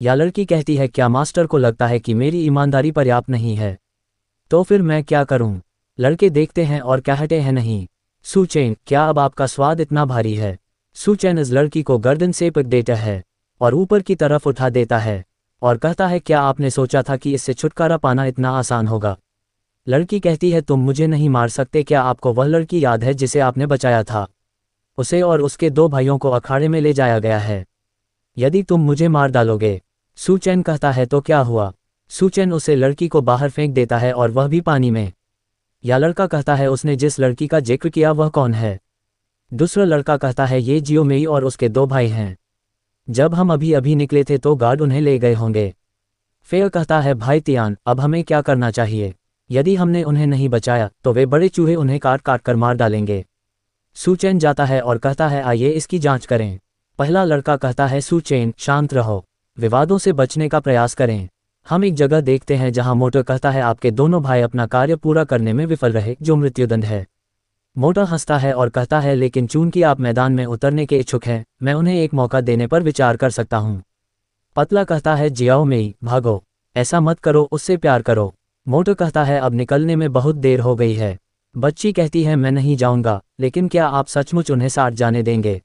या लड़की कहती है क्या मास्टर को लगता है कि मेरी ईमानदारी पर्याप्त नहीं है? तो फिर मैं क्या करूं? लड़के देखते हैं और कहते हैं नहीं। सुचेन, क्या अब आपका स्वाद इतना भारी है? सुचेन इस लड़की को गर्दन से पकड़ देता है और ऊपर की तरफ उठा देता है और कहता है क्या आपने सोचा था कि इससे छुटकारा पाना इतना आसान होगा? लड़की कहती है तुम मुझे नहीं मार सकते। क्या आपको वह लड़की याद है जिसे आपने बचाया था? उसे और उसके 2 भाइयों को अखाड़े में ले जाया गया है। यदि तुम मुझे मार डालोगे। सुचेन कहता है तो क्या हुआ? सुचेन उसे लड़की को बाहर फेंक देता है और वह भी पानी में। या लड़का कहता है उसने जिस लड़की का जिक्र किया वह कौन है? दूसरा लड़का कहता है ये जियो मेई और उसके 2 भाई हैं। जब हम अभी अभी निकले थे तो गार्ड उन्हें ले गए होंगे। फेयर कहता है भाई तियान, अब हमें क्या करना चाहिए? यदि हमने उन्हें नहीं बचाया तो वे बड़े चूहे उन्हें काट काट कर मार डालेंगे। सुचेन जाता है और कहता है आइए इसकी जांच करें। पहला लड़का कहता है सुचेन शांत रहो, विवादों से बचने का प्रयास करें। हम एक जगह देखते हैं जहां मोटा कहता है आपके दोनों भाई अपना कार्य पूरा करने में विफल रहे, जो मृत्युदंड है। मोटा हंसता है और कहता है लेकिन चूंकि आप मैदान में उतरने के इच्छुक हैं, मैं उन्हें एक मौका देने पर विचार कर सकता हूं। पतला कहता है जियाओ मेई भागो, ऐसा मत करो, उससे प्यार करो। मोटा कहता है अब निकलने में बहुत देर हो गई है। बच्ची कहती है मैं नहीं जाऊंगा, लेकिन क्या आप सचमुच उन्हें साथ जाने देंगे?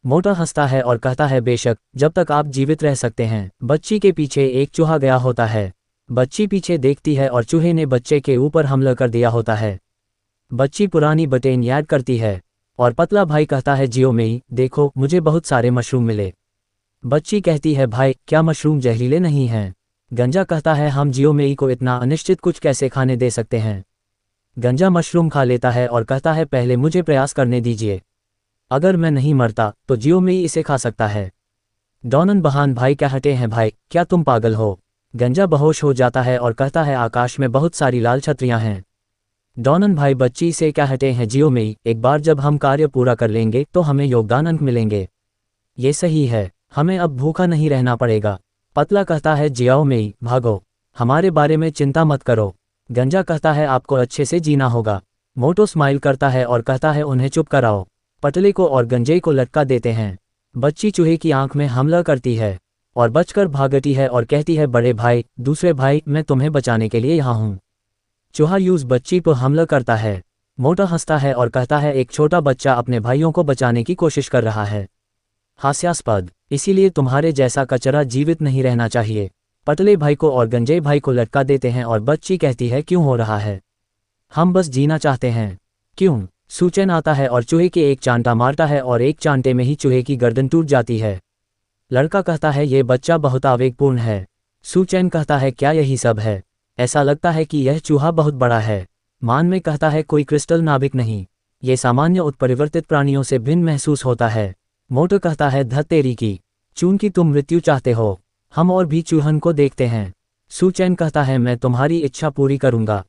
मोटा हंसता है और कहता है बेशक, जब तक आप जीवित रह सकते हैं। बच्ची के पीछे एक चूहा गया होता है। बच्ची पीछे देखती है और चूहे ने बच्चे के ऊपर हमला कर दिया होता है। बच्ची पुरानी बटेन याद करती है और पतला भाई कहता है जियो मेई देखो, मुझे बहुत सारे मशरूम मिले। बच्ची कहती है भाई क्या मशरूम जहरीले नहीं हैं? गंजा कहता है हम जियो मेई को इतना अनिश्चित कुछ कैसे खाने दे सकते हैं? गंजा मशरूम खा लेता है और कहता है पहले मुझे प्रयास करने दीजिए, अगर मैं नहीं मरता तो जियो मेई इसे खा सकता है। डॉनन बहान भाई कहते हैं भाई क्या तुम पागल हो? गंजा बेहोश हो जाता है और कहता है आकाश में बहुत सारी लाल छतरियां हैं। डॉनन भाई बच्ची से कहते हैं जियो मेई एक बार जब हम कार्य पूरा कर लेंगे तो हमें योगदान अंक मिलेंगे। ये सही है, हमें अब भूखा नहीं रहना पड़ेगा। पतला कहता है जियाओ मेई भागो, हमारे बारे में चिंता मत करो। गंजा कहता है आपको अच्छे से जीना होगा। मोटो स्माइल करता है और कहता है उन्हें चुप कराओ। पतले को और गंजे को लटका देते हैं। बच्ची चूहे की आंख में हमला करती है और बचकर भागती है और कहती है बड़े भाई, दूसरे भाई, मैं तुम्हें बचाने के लिए यहाँ हूँ। चूहा यूज बच्ची पर हमला करता है। मोटा हंसता है और कहता है एक छोटा बच्चा अपने भाइयों को बचाने की कोशिश कर रहा है। हास्यास्पद, इसीलिए तुम्हारे जैसा कचरा जीवित नहीं रहना चाहिए। पतले भाई को और गंजे भाई को लटका देते हैं और बच्ची कहती है क्यों हो रहा है? हम बस जीना चाहते हैं। क्यों? सुचेन आता है और चूहे के एक चांटा मारता है और एक चांटे में ही चूहे की गर्दन टूट जाती है। लड़का कहता है ये बच्चा बहुत आवेगपूर्ण है। सुचेन कहता है क्या यही सब है? ऐसा लगता है कि यह चूहा बहुत बड़ा है। मान में कहता है कोई क्रिस्टल नाभिक नहीं, ये सामान्य उत्परिवर्तित प्राणियों से भिन्न महसूस होता है। मोटो कहता है धत तेरी की, चूंकि तुम मृत्यु चाहते हो, हम और भी चूहन को देखते हैं। सुचेन कहता है मैं तुम्हारी इच्छा पूरी करूंगा।